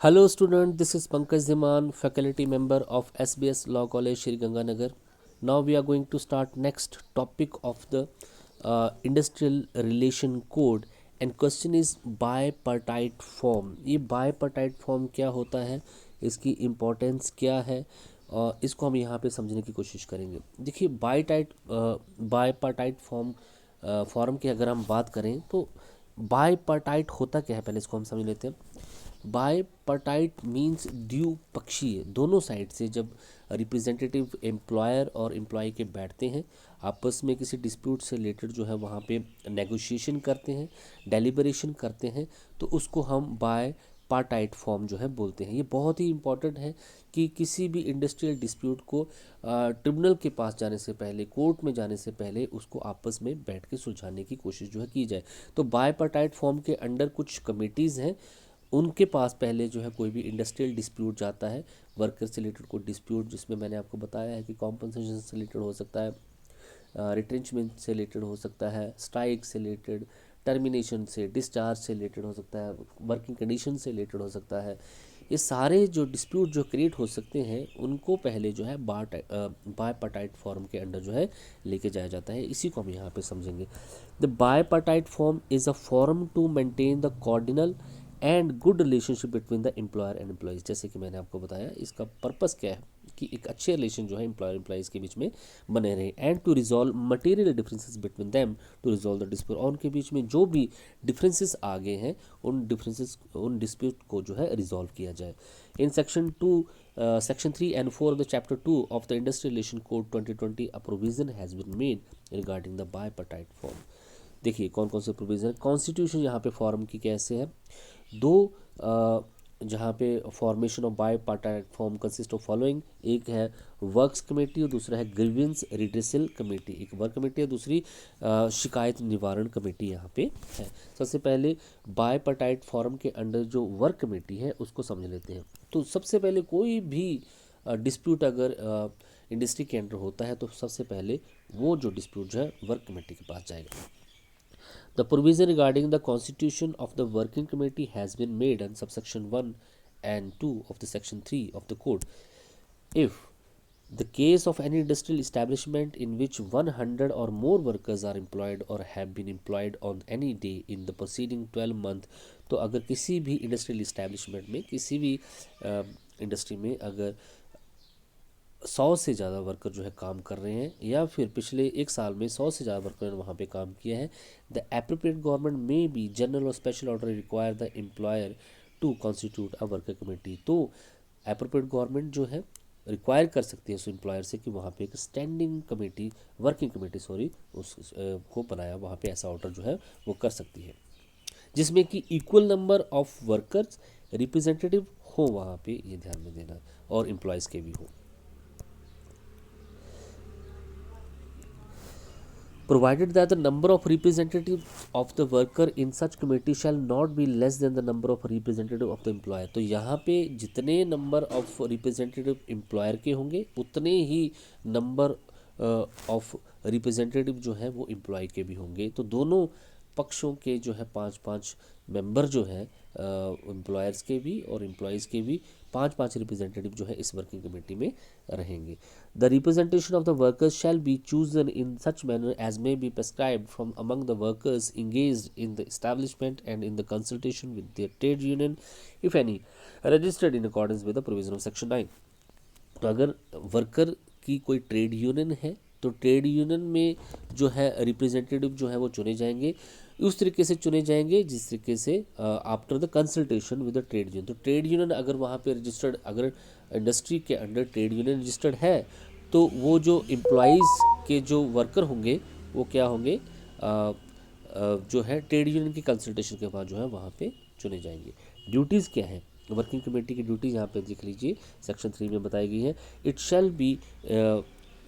Hello student, this is Pankaj Dhiman, faculty member of SBS Law College, Shri Ganganagar. Now we are going to start next topic of the Industrial Relation Code and question is bipartite form. ये bipartite form क्या होता है, इसकी importance क्या है, इसको हम यहाँ पे समझने की कोशिश करेंगे। देखिए बाईपार्टाइट फॉर्म की अगर हम बात करें तो बाईपार्टाइट होता क्या है, पहले इसको हम समझ लेते हैं। बाईपार्टाइट मीन्स द्विपक्षीय, दोनों साइड से जब रिप्रेजेंटेटिव एम्प्लॉयर और एम्प्लॉय के बैठते हैं, आपस में किसी डिस्प्यूट से रिलेटेड जो है वहाँ पे नेगोशिएशन करते हैं, डेलिबरेशन करते हैं, तो उसको हम बाईपार्टाइट फॉर्म जो है बोलते हैं। ये बहुत ही इंपॉर्टेंट है कि किसी भी इंडस्ट्रियल डिस्प्यूट को ट्रिब्यूनल के पास जाने से पहले, कोर्ट में जाने से पहले उसको आपस में बैठ के सुलझाने की कोशिश जो है की जाए। तो बाईपार्टाइट फॉर्म के अंडर कुछ कमिटीज़ हैं, उनके पास पहले जो है कोई भी इंडस्ट्रियल डिस्प्यूट जाता है, वर्कर से रिलेटेड कोई डिस्प्यूट, जिसमें मैंने आपको बताया है कि कॉम्पनसेशन से रिलेटेड हो सकता है, रिट्रेंचमेंट से रिलेटेड हो सकता है, स्ट्राइक से रिलेटेड, टर्मिनेशन से, डिस्चार्ज से रिलेटेड हो सकता है, वर्किंग कंडीशन से रिलेटेड हो सकता है। ये सारे जो डिस्प्यूट जो क्रिएट हो सकते हैं उनको पहले जो है बाईपार्टाइट फॉर्म के अंडर जो है लेके जाया जाता है। इसी को हम यहाँ पे समझेंगे। The bipartite form is a form to maintain the cordial and good relationship between the employer and employees. जैसे कि मैंने आपको बताया, इसका पर्पस क्या है कि एक अच्छे रिलेशन जो है एम्प्लॉयर एम्प्लॉयज़ के बीच में बने रहे, and to resolve material differences between them to resolve the dispute. और उनके बीच में जो भी डिफरेंसेस आ गए हैं उन डिस्प्यूट को जो है रिजॉल्व किया जाए। In section 3 and 4 of the chapter 2 of the Industrial Relation Code 2020 a provision has been made regarding the bipartite form। देखिए कौन कौन से प्रोविज़न है। कॉन्स्टिट्यूशन यहाँ पे फॉर्म की कैसे है, दो जहाँ पे formation of bipartite form consist of following, एक है वर्क्स कमेटी और दूसरा है ग्रीवेंस रिड्रेसल कमेटी। एक वर्क कमेटी है, दूसरी शिकायत निवारण कमेटी यहाँ पे है। सबसे पहले बाईपार्टाइट फॉर्म के अंडर जो वर्क कमेटी है उसको समझ लेते हैं। तो सबसे पहले कोई भी डिस्प्यूट अगर इंडस्ट्री के अंडर होता है तो सबसे पहले वो जो डिस्प्यूट जो है वर्क कमेटी के पास जाएगा। The provision regarding the constitution of the working committee has been made in subsection 1 and 2 of the section 3 of the code. If the case of any industrial establishment in which 100 or more workers are employed or have been employed on any day in the preceding 12 month, तो अगर किसी भी industrial establishment में, किसी भी industry में अगर 100 से ज़्यादा वर्कर जो है काम कर रहे हैं या फिर पिछले एक साल में 100 से ज़्यादा वर्कर ने वहाँ पे काम किया है, the appropriate government may by general और special order require the employer to constitute a worker committee. तो एप्रोप्रिएट गवर्नमेंट जो है रिक्वायर कर सकती है उस एम्प्लॉयर से कि वहाँ पे एक standing committee, working committee sorry, उस को बनाया, वहाँ पे ऐसा ऑर्डर जो है वो कर सकती है, जिसमें कि equal number of workers representative हो वहाँ पे, ये ध्यान में देना, और एम्प्लॉयज़ के भी हो। Provided that the number of representatives of the worker in such committee shall not be less than the number of representative of the employer। तो यहाँ पे जितने नंबर ऑफ रिप्रेजेंटेटिव एम्प्लॉयर के होंगे उतने ही नंबर ऑफ रिप्रेजेंटेटिव जो है वो एम्प्लॉय के भी होंगे। तो दोनों पक्षों के जो है 5-5 मेंबर जो है एम्प्लॉयर्स के भी और एम्प्लॉयज़ के भी 5-5 रिप्रेजेंटेटिव जो है इस वर्किंग कमेटी में रहेंगे। The representation of the workers shall be chosen in such manner as may be prescribed from among the workers engaged in the establishment and in the consultation with their trade union if any registered in accordance with the provision of section 9। तो अगर worker की कोई trade union है तो trade union में जो है representative जो है वो चुने जाएंगे, उस तरीके से चुने जाएंगे जिस तरीके से after the consultation with the trade union. तो ट्रेड यूनियन अगर वहाँ पे रजिस्टर्ड, अगर इंडस्ट्री के अंडर ट्रेड यूनियन रजिस्टर्ड है तो वो जो एम्प्लॉयज़ के जो वर्कर होंगे वो क्या होंगे, जो है ट्रेड यूनियन की कंसल्टेशन के बाद जो है वहाँ पे चुने जाएंगे। ड्यूटीज़ क्या है वर्किंग कमेटी की ड्यूटीज़ यहाँ पे देख लीजिए, सेक्शन 3 में बताई गई है। It shall be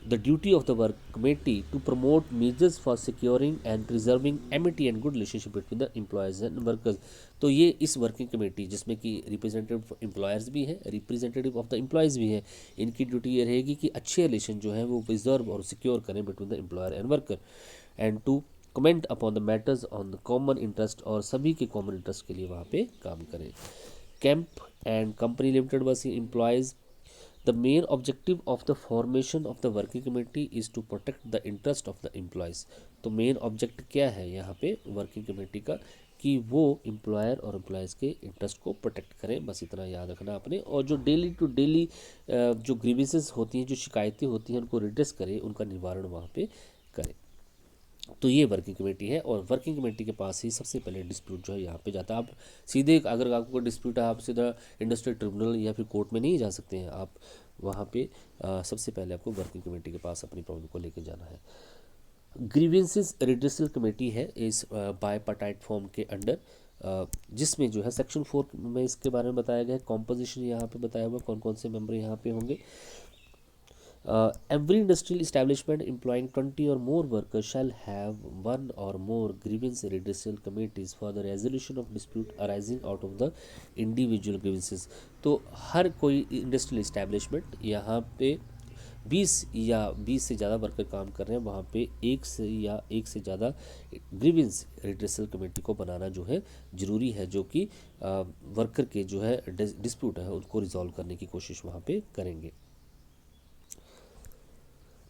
the duty of the work committee to promote measures for securing and preserving amity and good relationship between the employers and workers। तो ये इस वर्किंग कमेटी जिसमें कि रिप्रेजेंटेटिव एम्प्लॉयर्स भी हैं, रिप्रेजेंटेटिव ऑफ द एम्प्लॉयज़ भी हैं, इनकी ड्यूटी ये रहेगी कि अच्छे रिलेशन जो है वो प्रिजर्व और सिक्योर करें between the employer and worker, and to comment upon the matters on the common interest, और सभी के कॉमन इंटरेस्ट के लिए वहाँ पे काम करें। Camp and company limited was employees. The main objective of the formation of the working committee is to protect the interest of the employees. तो मेन ऑब्जेक्ट क्या है यहाँ पे वर्किंग कमेटी का कि वो एम्प्लॉयर और एम्प्लॉयज़ के इंटरेस्ट को प्रोटेक्ट करें, बस इतना याद रखना आपने। और जो डेली टू डेली जो ग्रीवेंसेस होती हैं, जो शिकायतें होती हैं, उनको रिड्रेस करें, उनका निवारण वहाँ पे करें। तो ये वर्किंग कमेटी है और वर्किंग कमेटी के पास ही सबसे पहले डिस्प्यूट जो है यहाँ पे जाता है। आप सीधे अगर आपको डिस्प्यूट है, आप सीधा इंडस्ट्रियल ट्रिब्यूनल या फिर कोर्ट में नहीं जा सकते हैं, आप वहाँ पे सबसे पहले आपको वर्किंग कमेटी के पास अपनी प्रॉब्लम को लेकर जाना है। ग्रीवेंसेस रिड्रेसल कमेटी है इस बायपार्टाइट फॉर्म के अंडर, जिसमें जो है सेक्शन 4 में इसके बारे में बताया गया है। कॉम्पोजिशन यहाँ पे बताया हुआ कौन कौन से मेंबर यहाँ पे होंगे। Every industrial establishment employing 20 or more workers shall have one or more grievance redressal committees for the resolution of dispute arising out of the individual grievances। तो हर कोई इंडस्ट्रियल इस्टेब्लिशमेंट यहाँ पे 20 या 20 से ज़्यादा वर्कर काम कर रहे हैं, वहाँ पे एक से ज़्यादा ग्रीवेंस रिड्रेसल कमेटी को बनाना जो है ज़रूरी है, जो कि वर्कर के जो है डिस्प्यूट है उनको रिजॉल्व करने की कोशिश वहाँ पे करेंगे।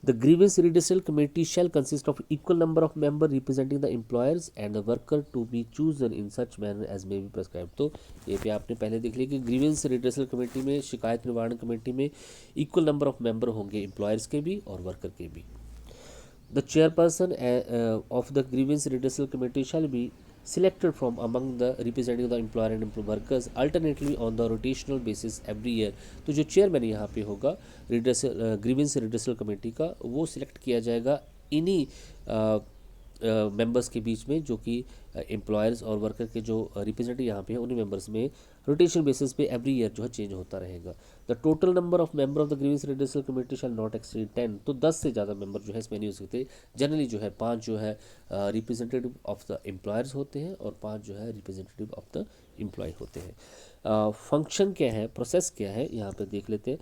The grievance redressal committee shall consist of equal number of members representing the employers and the worker to be chosen in such manner as may be prescribed। तो ये पे आपने पहले देख लिया कि ग्रीवेंस रिड्रेसल कमेटी में, शिकायत निवारण कमेटी में इक्वल नंबर ऑफ मेंबर होंगे, एम्प्लॉयर्स के भी और वर्कर के भी। The chairperson of the grievance redressal committee shall be selected from among the representing the employer and workers alternately on the rotational basis every year। तो जो chairman यहाँ पे होगा ग्रीवेंस रिड्रेसल कमेटी का, वो सिलेक्ट किया जाएगा इन्हीं मेंबर्स के बीच में, जो कि एम्प्लॉयर्स और वर्कर के जो रिप्रेजेंटेटिव यहाँ पे हैं, उन्हीं मेंबर्स में रोटेशन बेसिस पे एवरी ईयर जो है चेंज होता रहेगा। The total number of member of the grievance redressal committee shall not exceed 10। तो 10 से ज़्यादा मेंबर जो है इसमें नहीं हो सकते। जनरली जो है 5 जो है रिप्रेजेंटेटिव ऑफ द एम्प्लॉयर्स होते हैं और 5 जो है रिप्रेजेंटेटिव ऑफ द एम्प्लॉय होते हैं। फंक्शन क्या है, प्रोसेस क्या है, यहाँ पे देख लेते हैं।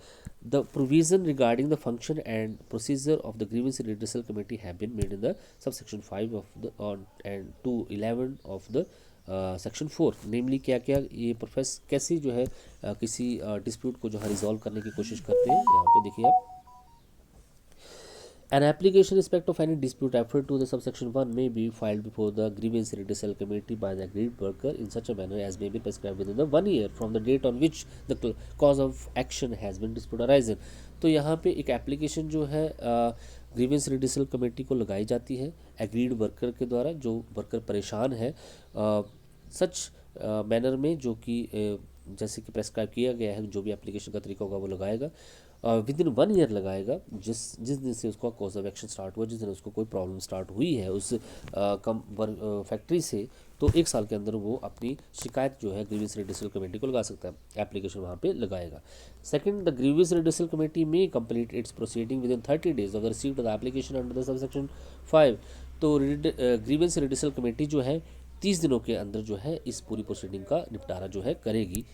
The provision regarding the function and procedure of the grievance redressal committee have been made in the subsection 5 of the and 211 of the section 4। Namely क्या क्या ये प्रोसेस कैसे जो है किसी डिस्प्यूट को जो है रिजॉल्व करने की कोशिश करते हैं, यहाँ पे देखिए आप। An application in respect of any dispute referred to the subsection 1 may be filed before the grievance redressal committee by the aggrieved worker in such a manner as may be prescribed within the 1 year from the date on which the cause of action has been dispute arisen। तो यहाँ पे एक application जो है grievance redressal committee को लगाई जाती है एग्रीड वर्कर के द्वारा, जो वर्कर परेशान है सच मैनर में, जो कि जैसे कि प्रेस्क्राइब किया गया है, जो भी एप्लीकेशन का तरीका होगा वो लगाएगा विद इन 1 ईयर लगाएगा, जिस दिन से उसका कॉज ऑफ एक्शन स्टार्ट हुआ, जिस दिन उसको कोई प्रॉब्लम स्टार्ट हुई है उस फैक्ट्री से, तो 1 साल के अंदर वो अपनी शिकायत जो है ग्रीवेंस रिड्रेसल कमेटी को लगा सकता है, एप्लीकेशन वहाँ पे लगाएगा। Second, the grievance redressal committee में complete its proceeding within 30 days of the received the application under the subsection 5। तो ग्रीवेंस रिड्रेसल कमेटी जो है 30 दिनों के अंदर जो है इस पूरी प्रोसीडिंग का निपटारा जो है करेगी।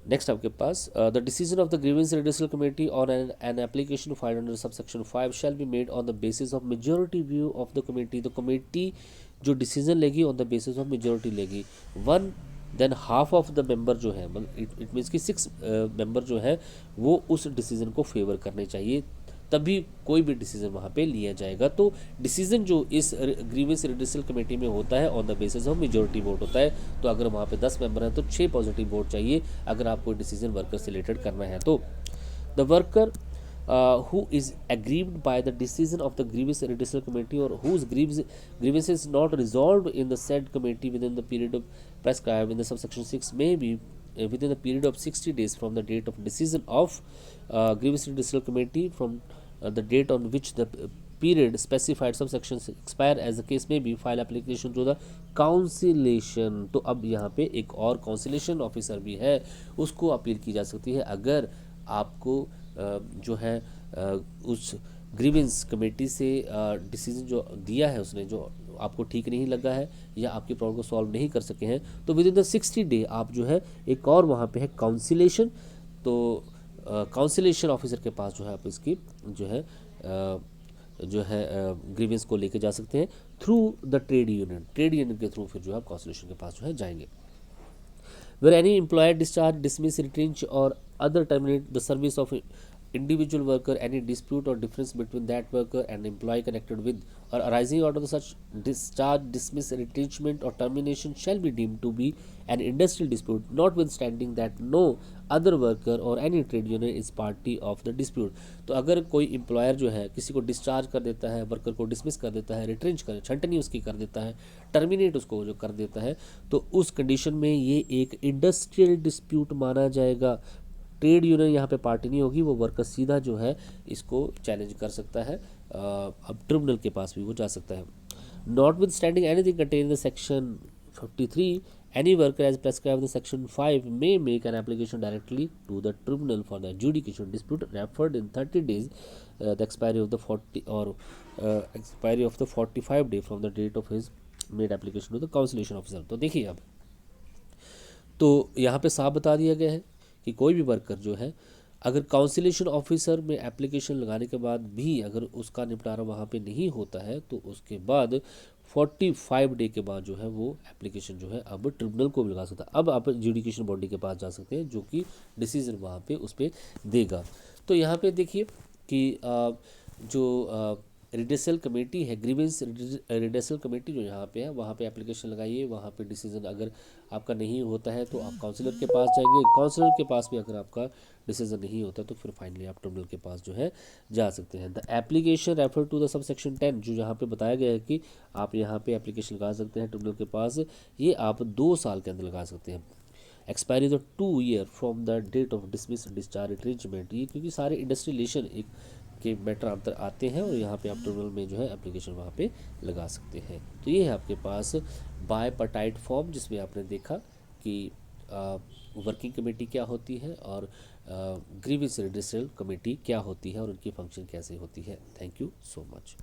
नेक्स्ट आपके पास the decision of the grievance redressal committee on an application filed under subsection 5 shall be made on the basis of majority view of the committee. तो कमेटी जो डिसीजन लेगी on the basis of majority लेगी। 1 then half of the member जो है, मतलब it means कि 6 member जो है वो उस डिसीजन को फेवर करने चाहिए, तभी कोई भी डिसीजन वहाँ पे लिया जाएगा। तो डिसीजन जो इस ग्रीवेंस रिड्रेसल कमेटी में होता है on the basis of majority vote होता है। तो अगर वहाँ पे 10 मेंबर हैं तो 6 पॉजिटिव वोट चाहिए अगर आपको डिसीजन वर्कर से रिलेटेड करना है। तो the worker who is aggrieved by the decision of the grievance redressal committee or whose grievance is not resolved in the said committee within the period of prescribed in the subsection 6 may be within the period of 60 days from the date of decision of grievance redressal committee from the date on which the period specified subsections expire as the case may be file application to the conciliation. तो अब यहाँ पे एक और conciliation officer भी है, उसको appeal की जा सकती है अगर आपको जो है उस ग्रीवेंस कमेटी से डिसीजन जो दिया है उसने, जो आपको ठीक नहीं लगा है या आपकी प्रॉब्लम को सॉल्व नहीं कर सके हैं, तो विद इन द 60 डे आप जो है एक और वहाँ पे है काउंसिलेशन। तो काउंसिलेशन ऑफिसर के पास जो है आप इसकी जो है ग्रीवेंस को लेके जा सकते हैं थ्रू द ट्रेड यूनियन के थ्रू, फिर जो है आप काउंसिलेशन के पास जो है जाएंगे। where any employer discharge, dismiss, retrench or other terminate the service of individual worker, any dispute or difference between that worker and employee connected with or arising out of such discharge, dismiss, retrenchment or termination shall be deemed to be an industrial dispute, notwithstanding that no other worker or any trade union is party of the dispute. तो अगर कोई employer जो है किसी को discharge कर देता है, वर्कर को डिसमिस कर देता है, रिट्रेंच कर छंटनी उसकी कर देता है, टर्मिनेट उसको जो कर देता है, तो उस कंडीशन में ये एक इंडस्ट्रियल डिस्प्यूट माना जाएगा। ट्रेड यूनियन यहाँ पे पार्टी नहीं होगी, वो वर्कर सीधा जो है इसको चैलेंज कर सकता है, अब ट्रिब्यूनल के पास भी वो जा सकता है। Not with standing anything contain in the section 53, any worker as prescribed in section 5 may make an application directly to the tribunal for the adjudication dispute referred in 30 days the expiry of the 40 or expiry of the 45 day from the date of his made application to the conciliation officer। तो देखिए अब तो यहाँ पे साफ बता दिया गया है कि कोई भी वर्कर जो है अगर काउंसिलेशन ऑफिसर में एप्लीकेशन लगाने के बाद भी अगर उसका निपटारा वहाँ पे नहीं होता है तो उसके बाद 45 डे के बाद जो है वो एप्लीकेशन जो है अब ट्रिब्यूनल को भी लगा सकता है। अब आप एडजुडिकेशन बॉडी के पास जा सकते हैं जो कि डिसीजन वहाँ पे उस पर देगा। तो यहाँ पे देखिए कि जो रिडेसल कमेटी है, ग्रीवेंस रिडेसल कमेटी जो यहाँ पे है वहाँ पे एप्लीकेशन लगाइए, वहाँ पे डिसीजन अगर आपका नहीं होता है तो आप काउंसलर के पास जाएंगे, काउंसलर के पास भी अगर आपका डिसीजन नहीं होता तो फिर फाइनली आप ट्रिब्यूनल के पास जो है जा सकते हैं। The application refer to the sub section 10 जो यहाँ पे बताया गया है कि आप यहाँ पे एप्लीकेशन लगा सकते हैं ट्रिब्यूनल के पास, ये आप 2 साल के अंदर लगा सकते हैं। Expiry the 2 year from the date of dismiss, discharge, retrenchment, ये क्योंकि सारे इंडस्ट्री रिलेशन एक के मैटर अंतर आते हैं और यहाँ पे आप ट्रिब्यूनल में जो है एप्लीकेशन वहाँ पे लगा सकते हैं। तो ये है आपके पास बायपार्टाइट फॉर्म जिसमें आपने देखा कि वर्किंग कमेटी क्या होती है और ग्रीवेंस रिड्रेसल कमेटी क्या होती है और उनकी फंक्शन कैसे होती है। Thank you so much.